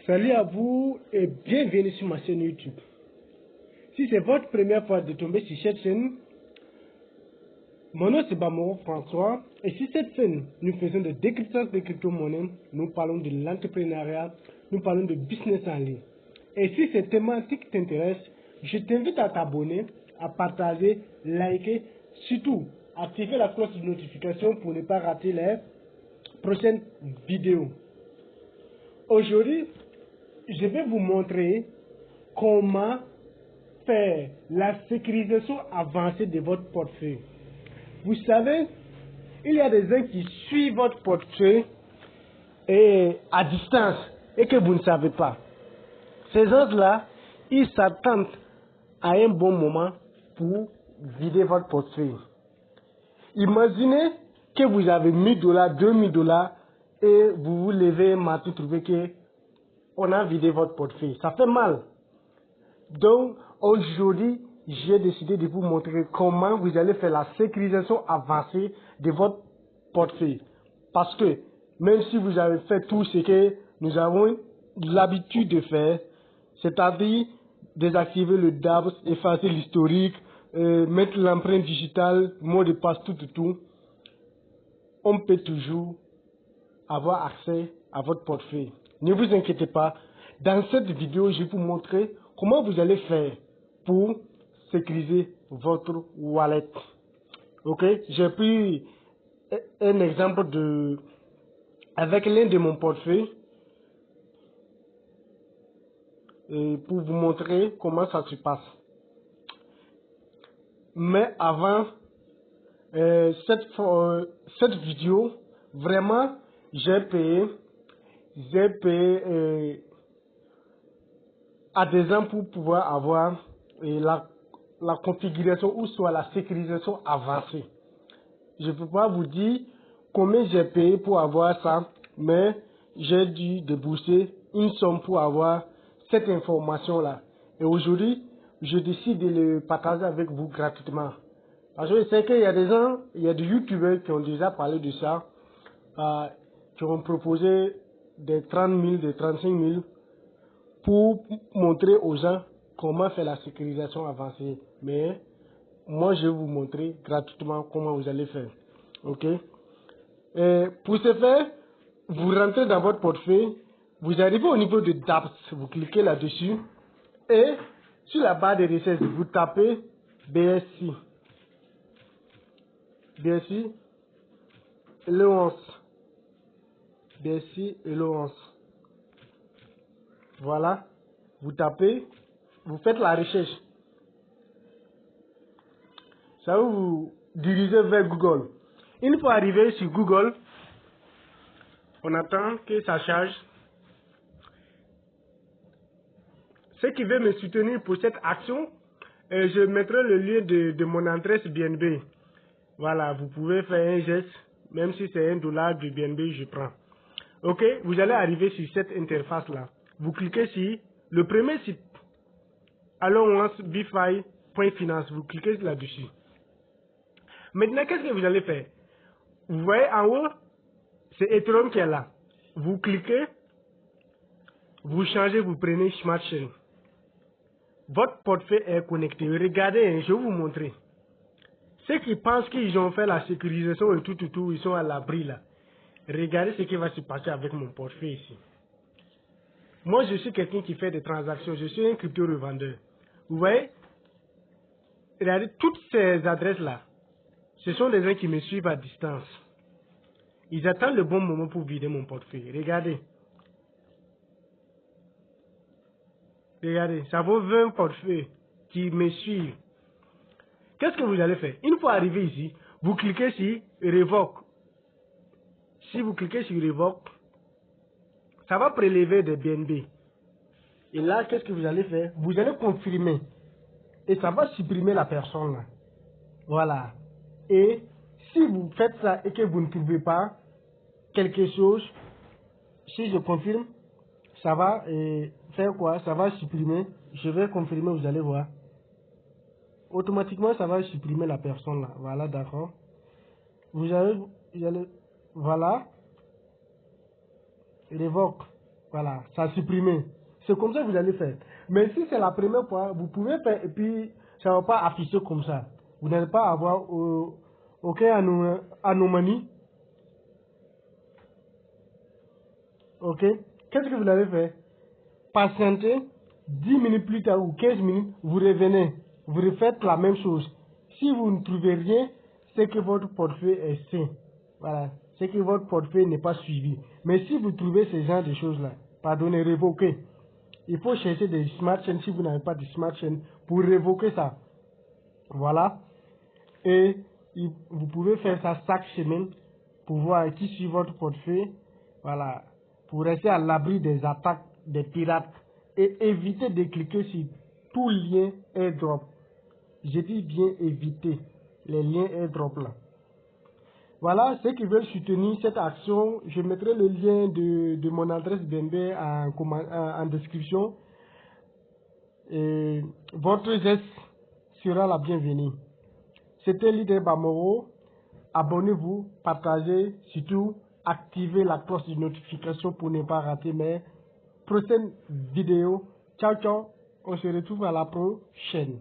Salut à vous et bienvenue sur ma chaîne YouTube. Si c'est votre première fois de tomber sur cette chaîne, mon nom c'est Bamoro François et sur cette chaîne, nous faisons des décryptages de crypto-monnaies, nous parlons de l'entrepreneuriat, nous parlons de business en ligne. Et si ces thématiques t'intéressent, je t'invite à t'abonner, à partager, liker, surtout activer la cloche de notification pour ne pas rater les prochaines vidéos. Aujourd'hui, je vais vous montrer comment faire la sécurisation avancée de votre portefeuille. Vous savez, il y a des gens qui suivent votre portefeuille à distance et que vous ne savez pas. Ces gens-là, ils s'attendent à un bon moment pour vider votre portefeuille. Imaginez que vous avez 1000 $, 2000 $ et vous vous levez un matin, trouvez que on a vidé votre portefeuille. Ça fait mal. Donc, aujourd'hui, j'ai décidé de vous montrer comment vous allez faire la sécurisation avancée de votre portefeuille. Parce que, même si vous avez fait tout ce que nous avons l'habitude de faire, c'est-à-dire désactiver le DApps, effacer l'historique, mettre l'empreinte digitale, mot de passe, tout, on peut toujours avoir accès à votre portefeuille. Ne vous inquiétez pas, dans cette vidéo, je vais vous montrer comment vous allez faire pour sécuriser votre wallet. Ok, j'ai pris un exemple avec l'un de mon portefeuille pour vous montrer comment ça se passe. Mais avant cette vidéo, vraiment, j'ai payé à des gens pour pouvoir avoir la configuration ou soit la sécurisation avancée. Je ne peux pas vous dire combien j'ai payé pour avoir ça, mais j'ai dû débourser une somme pour avoir cette information-là. Et aujourd'hui, je décide de le partager avec vous gratuitement. Parce que je sais qu'il y a des gens, il y a des youtubeurs qui ont déjà parlé de ça, qui ont proposé des 30 000, des 35 000 pour montrer aux gens comment faire la sécurisation avancée. Mais moi, je vais vous montrer gratuitement comment vous allez faire. Ok? Et pour ce faire, vous rentrez dans votre portefeuille, vous arrivez au niveau de DApps, vous cliquez là-dessus et sur la barre de recherche, vous tapez BSC. BSC le 11. BSC et le 11. Voilà, vous tapez, vous faites la recherche. Ça va vous diriger vers Google. Une fois arrivé sur Google, on attend que ça charge. Ce qui veut me soutenir pour cette action, je mettrai le lien de mon adresse BNB. Voilà, vous pouvez faire un geste, même si c'est $1 de BNB, je prends. Ok, vous allez arriver sur cette interface-là. Vous cliquez sur le premier site, allons-bfi.finance, vous cliquez là-dessus. Maintenant, qu'est-ce que vous allez faire? Vous voyez en haut, c'est Ethereum qui est là. Vous cliquez, vous changez, vous prenez Smart Chain. Votre portefeuille est connecté. Regardez, je vais vous montrer. Ceux qui pensent qu'ils ont fait la sécurisation et tout, ils sont à l'abri là. Regardez ce qui va se passer avec mon portefeuille ici. Moi, je suis quelqu'un qui fait des transactions. Je suis un crypto-revendeur. Vous voyez? Regardez, toutes ces adresses-là, ce sont des gens qui me suivent à distance. Ils attendent le bon moment pour vider mon portefeuille. Regardez. Regardez, ça vaut 20 portefeuilles qui me suivent. Qu'est-ce que vous allez faire? Une fois arrivé ici, vous cliquez sur Revoke. Si vous cliquez sur Revoke, ça va prélever des BNB. Et là, qu'est-ce que vous allez faire? Vous allez confirmer. Et ça va supprimer la personne là. Voilà. Et si vous faites ça et que vous ne trouvez pas quelque chose, si je confirme, ça va faire quoi? Ça va supprimer. Je vais confirmer, vous allez voir. Automatiquement, ça va supprimer la personne là. Voilà, d'accord. Vous allez, voilà. Revoke. Voilà, ça a supprimé. C'est comme ça que vous allez faire. Mais si c'est la première fois, vous pouvez faire et puis ça ne va pas afficher comme ça. Vous n'allez pas avoir aucune anomalie. Ok? Qu'est-ce que vous allez faire? Patientez 10 minutes plus tard ou 15 minutes, vous revenez. Vous refaites la même chose. Si vous ne trouvez rien, c'est que votre portefeuille est sain. Voilà. C'est que votre portefeuille n'est pas suivi. Mais si vous trouvez ce genre de choses-là, pardonnez, révoquez. Il faut chercher des smart chains si vous n'avez pas de smart chain pour révoquer ça. Voilà. Et vous pouvez faire ça chaque semaine pour voir qui suit votre portefeuille. Voilà. Pour rester à l'abri des attaques des pirates et éviter de cliquer sur tout lien airdrop. Je dis bien éviter les liens airdrop là. Voilà, ceux qui veulent soutenir cette action, je mettrai le lien de mon adresse BNB en description. Et votre geste sera la bienvenue. C'était Leader Bamoro. Abonnez-vous, partagez, surtout activez la cloche de notification pour ne pas rater mes prochaines vidéos. Ciao, ciao. On se retrouve à la prochaine.